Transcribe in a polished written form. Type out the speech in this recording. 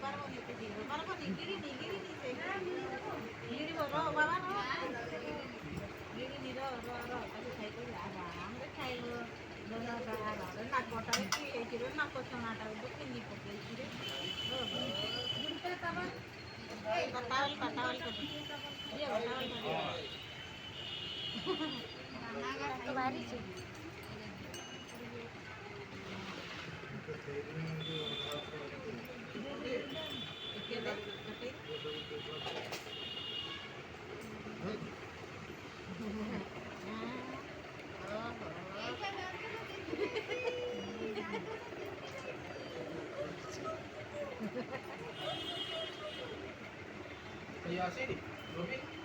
পারবো নি তুই দিবে পারবো নি গিরি নি সে গিরি র বাবা র গিরি নি র তাকে খাই করি আবা আমরা খাইলো না কটাই কি এইছিল না কচনাটা দক্ষিণ নি পকেছি রে গুরুটা তাবা টাওয়াল কা দিয়ে টাওয়াল কা তো ভারী ছিল। Iya sih, Robi.